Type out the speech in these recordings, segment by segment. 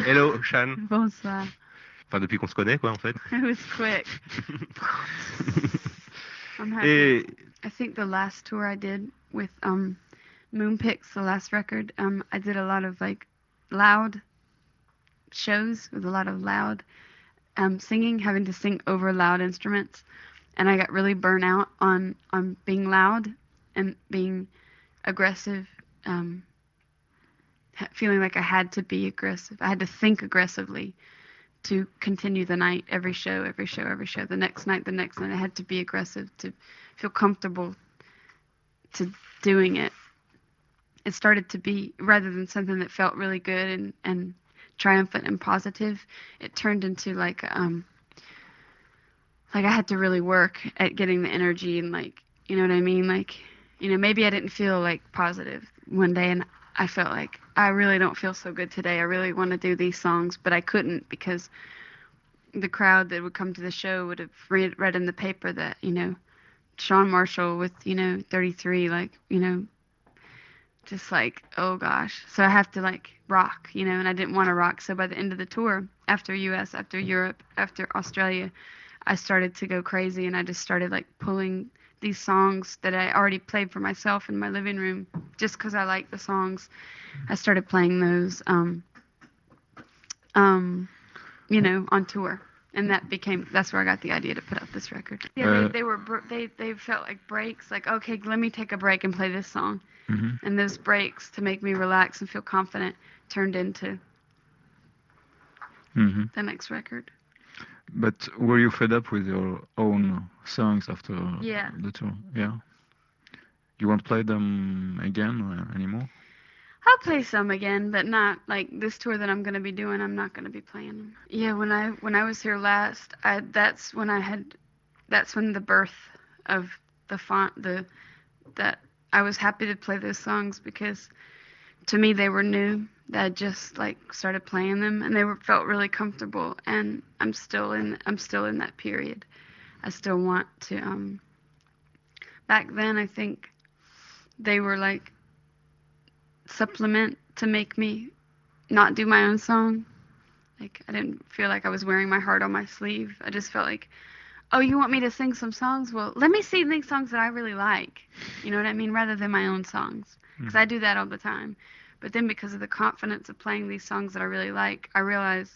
Hello, Shan. Bonsoir. Enfin, depuis qu'on se connaît, quoi, en fait. It was quick. I'm happy. Et I think the last tour I did with Moonpix, the last record, I did a lot of like loud shows with a lot of loud singing, having to sing over loud instruments, and I got really burnt out on being loud and being aggressive, feeling like I had to be aggressive. I had to think aggressively to continue the night, every show, every show, every show. The next night, the next night, I had to be aggressive to feel comfortable to doing it. It started to be, rather than something that felt really good and triumphant and positive, it turned into like I had to really work at getting the energy and like, you know what I mean? Like, you know, maybe I didn't feel like positive one day and I felt like I really don't feel so good today. I really want to do these songs, but I couldn't because the crowd that would come to the show would have read in the paper that, you know, Sean Marshall with, you know, 33, like, you know, just like, oh gosh. So I have to like rock, you know, and I didn't want to rock. So by the end of the tour, after US, after Europe, after Australia, I started to go crazy and I just started like pulling these songs that I already played for myself in my living room just because I like the songs. I started playing those, you know, on tour. And that's where I got the idea to put out this record. Yeah, they felt like breaks, like, okay, let me take a break and play this song. And those breaks to make me relax and feel confident turned into the next record. But were you fed up with your own songs after Yeah. the tour? Yeah. You won't play them again anymore? I'll play some again, but not like this tour that I'm going to be doing. I'm not going to be playing them. Yeah, when I was here last, that's when the birth of the font that I was happy to play those songs because to me they were new. I just like started playing them and felt really comfortable, and I'm still in that period. I still want to back then I think they were like supplement to make me not do my own song. Like I didn't feel like I was wearing my heart on my sleeve. I just felt like, oh, you want me to sing some songs? Well, let me sing these songs that I really like. You know what I mean? Rather than my own songs. Because I do that all the time. But then because of the confidence of playing these songs that I really like, I realized,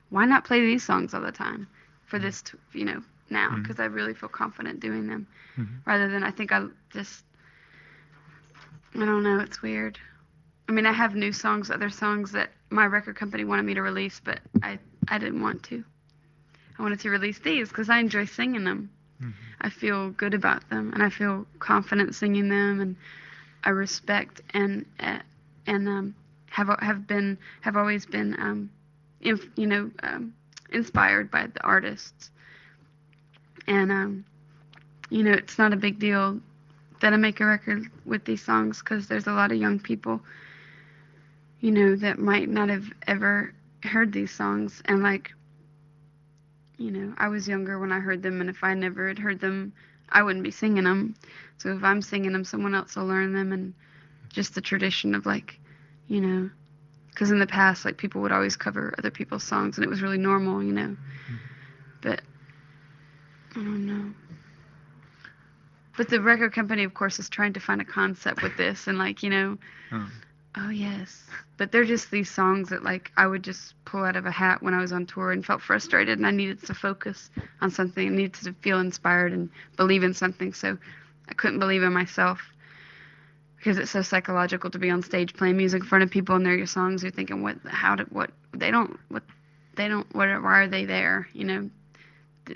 why not play these songs all the time for this, you know, now? Because I really feel confident doing them. Rather than I don't know, it's weird. I mean, I have new songs, other songs that my record company wanted me to release, but I didn't want to. I wanted to release these because I enjoy singing them. I feel good about them, and I feel confident singing them, and I respect and have always been inspired by the artists. And you know, it's not a big deal that I make a record with these songs because there's a lot of young people, you know, that might not have ever heard these songs, and like, you know, I was younger when I heard them, and if I never had heard them, I wouldn't be singing them. So if I'm singing them, someone else will learn them, and just the tradition of like, you know, because in the past, like, people would always cover other people's songs, and it was really normal, you know. But I don't know. But the record company, of course, is trying to find a concept with this, and like, you know, oh yes. But they're just these songs that like I would just pull out of a hat when I was on tour and felt frustrated, and I needed to focus on something. I needed to feel inspired and believe in something. So I couldn't believe in myself because it's so psychological to be on stage playing music in front of people and they're your songs. You're thinking, why are they there? You know,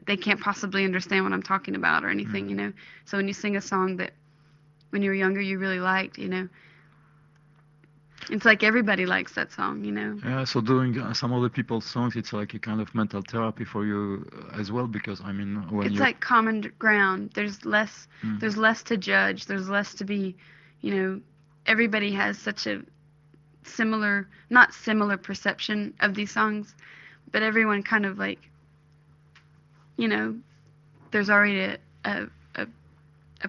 they can't possibly understand what I'm talking about or anything, you know. So when you sing a song that when you were younger you really liked, you know, it's like everybody likes that song, you know. Yeah, so doing some other people's songs, it's like a kind of mental therapy for you as well, because I mean, when it's like common ground. There's less to judge. There's less to be, you know. Everybody has such a not similar perception of these songs, but everyone kind of like, you know, there's already a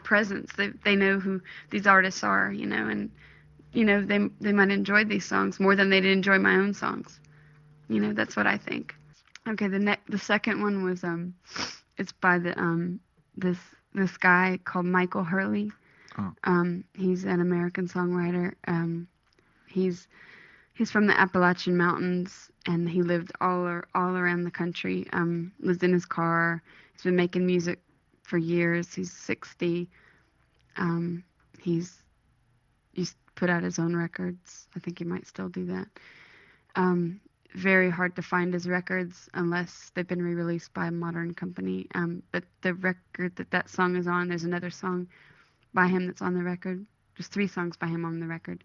presence. They know who these artists are, you know, and you know, they might enjoy these songs more than they'd enjoy my own songs. That's what I think. Okay, the second one was it's by this guy called Michael Hurley. Oh. He's an American songwriter. He's from the Appalachian Mountains, and he lived all around the country. Lived in his car. He's been making music for years. He's 60. He's put out his own records. I think he might still do that. Very hard to find his records unless they've been re-released by a modern company. But the record that song is on, there's another song by him that's on the record. There's 3 songs by him on the record.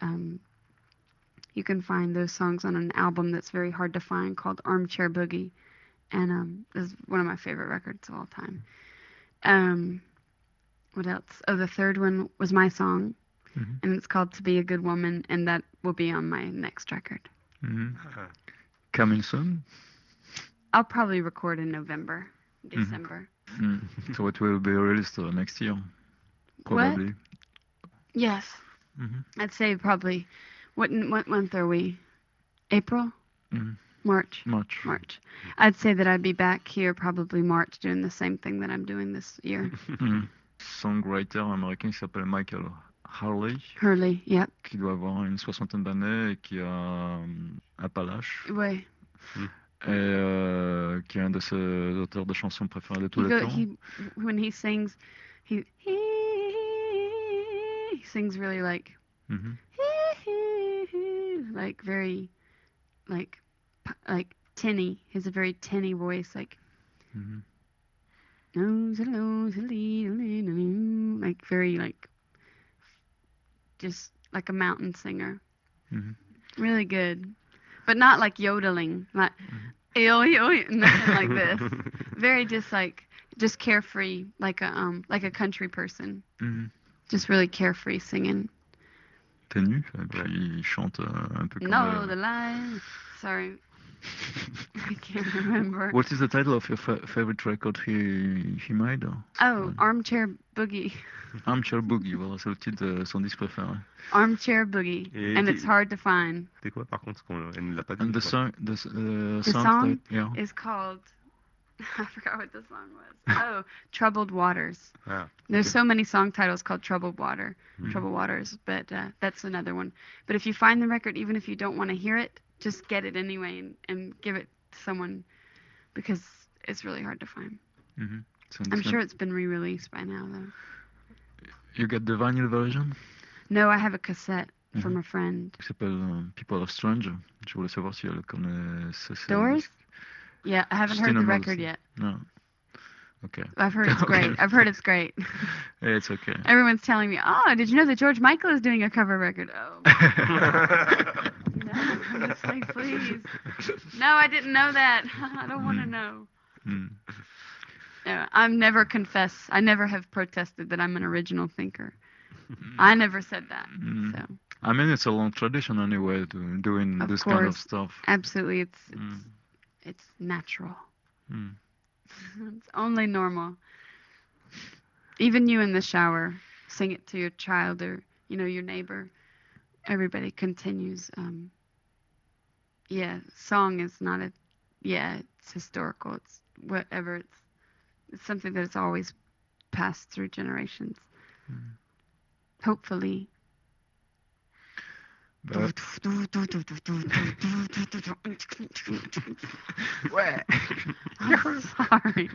You can find those songs on an album that's very hard to find called Armchair Boogie, and this is one of my favorite records of all time. What else? Oh, the third one was my song, and it's called To Be a Good Woman, and that will be on my next record. Coming soon? I'll probably record in November, December. So it will be released next year, probably. What? Yes. I'd say probably. What month are we? April? March. March. I'd say that I'd be back here probably March doing the same thing that I'm doing this year. Songwriter américain qui s'appelle Michael Hurley, yep. Qui doit avoir une 60aine d'années et qui a Appalache. Ouais. Et qui est un de ses auteurs de chansons préférés de tous les temps. When he sings, he sings really like very like tinny. He has a very tinny voice, like like very like just like a mountain singer. Really good, but not like yodeling, like nothing like this. Very just carefree, like a country person. Just really carefree singing. Ténu, et puis il chante un peu comme... No, the line. Sorry. I can't remember. What is the title of your favorite record he made? Oh, Armchair Boogie. Armchair Boogie, voilà, c'est le titre de son disque préféré. Armchair Boogie, and it's hard to find. C'est quoi par contre, elle ne l'a pas dit? And the quoi. song is called... I forgot what the song was. Oh, Troubled Waters. There's so many song titles called Troubled Waters, but that's another one. But if you find the record, even if you don't want to hear it, just get it anyway and give it to someone, because it's really hard to find. I'm sure it's been re-released by now, though. You get the vinyl version? No, I have a cassette from a friend. Qui s'appelle People Are Strange. Je voulais savoir si elle connaît Doors? Yeah, I haven't heard the record yet. No. Okay. I've heard it's great. It's okay. Everyone's telling me, oh, did you know that George Michael is doing a cover record? Oh. No, I'm just like, please. No, I didn't know that. I don't want to know. No, I never have protested that I'm an original thinker. I never said that. So. I mean, it's a long tradition anyway, doing this kind of stuff. Absolutely. It's natural. It's only normal. Even you in the shower, sing it to your child or, your neighbor. Everybody continues. Song is not it's historical. It's whatever. It's something that's always passed through generations. Hopefully. But I'm sorry.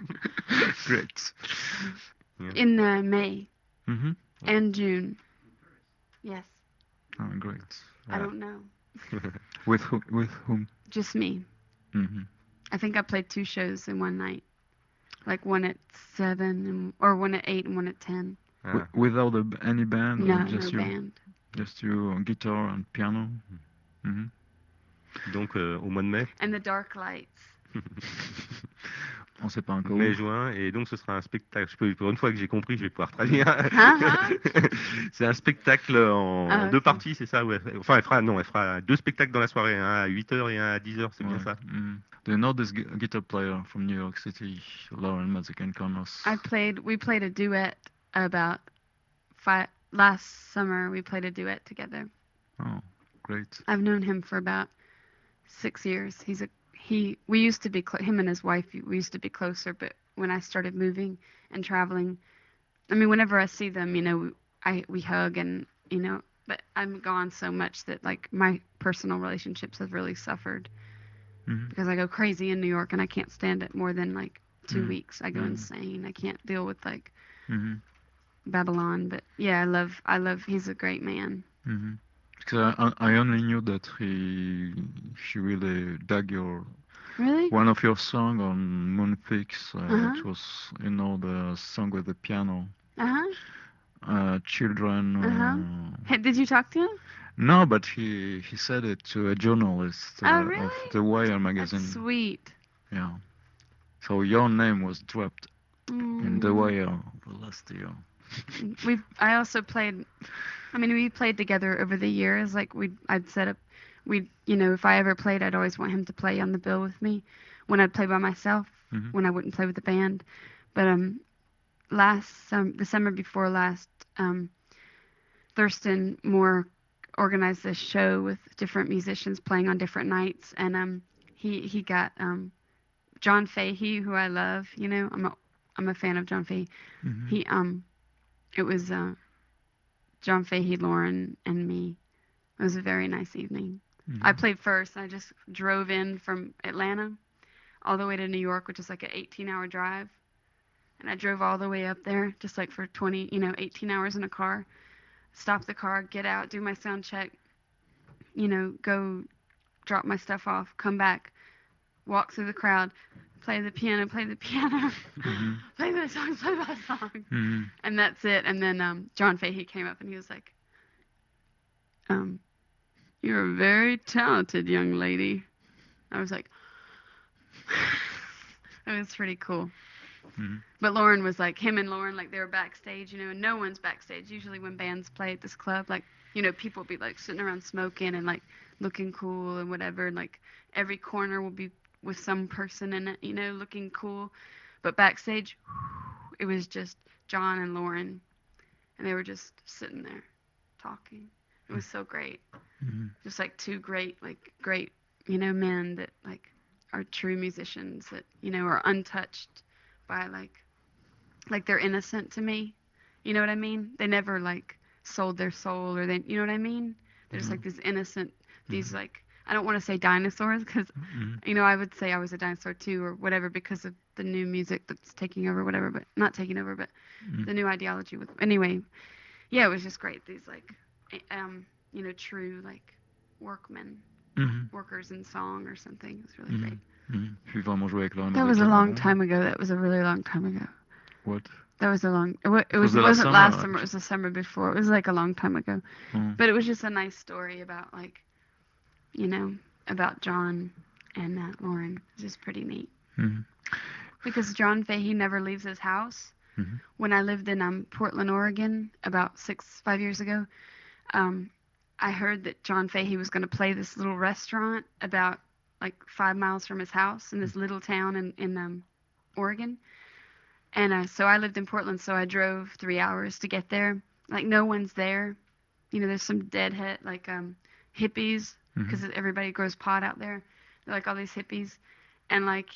Great. In May and June. Yes. Oh, great. I don't know. With whom? Just me. I think I played 2 shows in one night. Like one at 7 or one at 8 and one at 10. Without any band? No, or just no band. Just you on guitar and piano. Donc au mois de mai. And the dark lights. On sait pas encore. Mai-juin, et donc ce sera un spectacle. Pour une fois que j'ai compris, je vais pouvoir traduire. C'est un spectacle en 2 parties, c'est ça? Enfin, elle fera 2 spectacles dans la soirée, un à 8h et un à 10h, c'est bien ça? Do you know this guitar player from New York City, Lauren Mazzican-Connors? We played a duet about last summer. We played a duet together. Oh, great. I've known him for about 6 years. We used to be him and his wife. We used to be closer, but when I started moving and traveling, I mean, whenever I see them, we hug and but I'm gone so much that like my personal relationships have really suffered because I go crazy in New York and I can't stand it more than like 2 weeks. I go insane. I can't deal with like Babylon. But yeah, I love. He's a great man. Because I only knew that she really dug one of your songs on Moonfix. It was the song with the piano. Children. Hey, did you talk to him? No, but he said it to a journalist really? of the Wire magazine. That's sweet. Yeah. So your name was dropped in the Wire last year. I also played. I mean, we played together over the years. Like I'd set up. If I ever played, I'd always want him to play on the bill with me. When I'd play by myself, when I wouldn't play with the band. But the summer before last, Thurston Moore organized this show with different musicians playing on different nights, and he got John Fahey, who I love. I'm a fan of John Fahey. It was John Fahey, Lauren, and me. It was a very nice evening. I played first. I just drove in from Atlanta all the way to New York, which is like an 18-hour drive. And I drove all the way up there, just like for 18 hours in a car. Stop the car, get out, do my sound check, go drop my stuff off, come back, walk through the crowd, play the piano, play the song. And that's it. And then John Fahey came up and he was like, "You're a very talented young lady." I was like, it was pretty cool. But Lauren was like, him and Lauren, like they were backstage, and no one's backstage. Usually when bands play at this club, like, people be like sitting around smoking and like looking cool and whatever. And like every corner will be with some person in it, looking cool. But backstage, it was just John and Lauren, and they were just sitting there talking. It was so great. Just like two great men that like are true musicians that, are untouched by like they're innocent to me. You know what I mean? They never like sold their soul or they, you know what I mean? They're just like these innocent, these like, I don't want to say dinosaurs because, I would say I was a dinosaur too or whatever because of the new music that's taking over, whatever, but not taking over, but the new ideology anyway, yeah, it was just great. These like, true like workmen, workers in song or something. It was really great. That was a long time ago. That was a really long time ago. What? That was it wasn't last summer. It was the summer before. It was like a long time ago. But it was just a nice story about like, about John and Lauren. It was just pretty neat. Because John Fahey never leaves his house. When I lived in Portland, Oregon, about 5 years ago, I heard that John Fahey was going to play this little restaurant about like 5 miles from his house in this little town in Oregon. And so I lived in Portland, so I drove 3 hours to get there. Like no one's there. There's some deadhead like hippies because everybody grows pot out there. They're like all these hippies, and like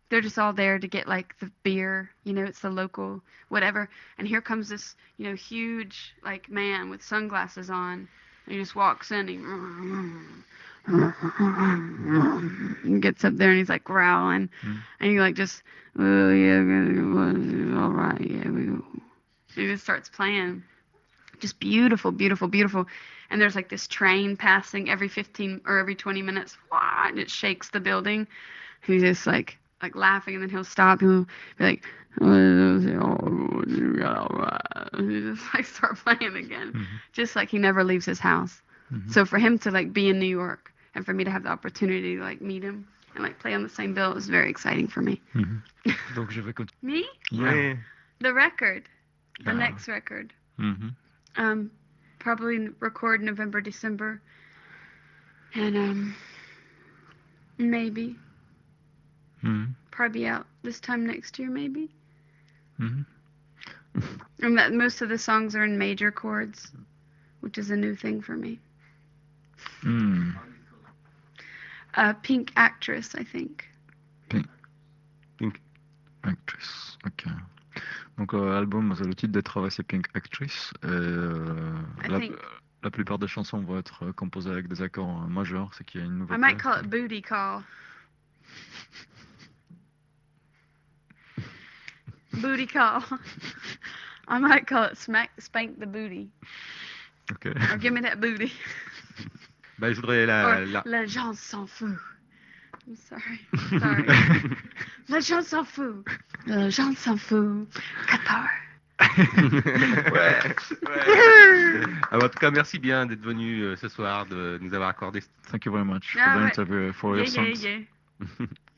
they're just all there to get like the beer. It's the local whatever. And here comes this huge like man with sunglasses on. And he just walks in. He gets up there and he's like growling, and he like just, oh yeah, all right, yeah, we go. He just starts playing, just beautiful, beautiful, beautiful. And there's like this train passing every 15 or every 20 minutes, and it shakes the building. He's just like laughing, and then he'll stop. He'll be like, oh, he just like start playing again, just like he never leaves his house. So for him to like be in New York and for me to have the opportunity to like meet him and like play on the same bill, it was very exciting for me. Me? Yeah. The record, the next record. Probably record November, December, and maybe probably out this time next year, maybe. And that most of the songs are in major chords, which is a new thing for me. Pink Actress, I think. Pink Actress, ok. Donc l'album, le titre des travaux c'est Pink Actress. La plupart des chansons vont être composées avec des accords majeurs, c'est qu'il y a une nouvelle. I might call it Booty Call. Booty Call. I might call it Spank the Booty. Okay. Or Give Me That Booty. Bah, je voudrais La gens s'en fout. I'm sorry. La gens s'en fout. La gens s'en fout. Qatar. Ouais. Alors, en tout cas, merci bien d'être venu ce soir, de nous avoir accordé. Thank you very much for the interview, for your songs.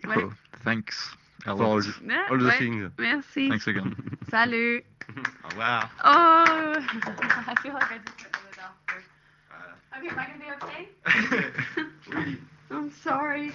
Oh, thanks. For all the things. Merci. Thanks again. Salut. Au revoir. Oh, I feel like I just went to the doctor. Okay, am I going to be okay? Oui. I'm sorry.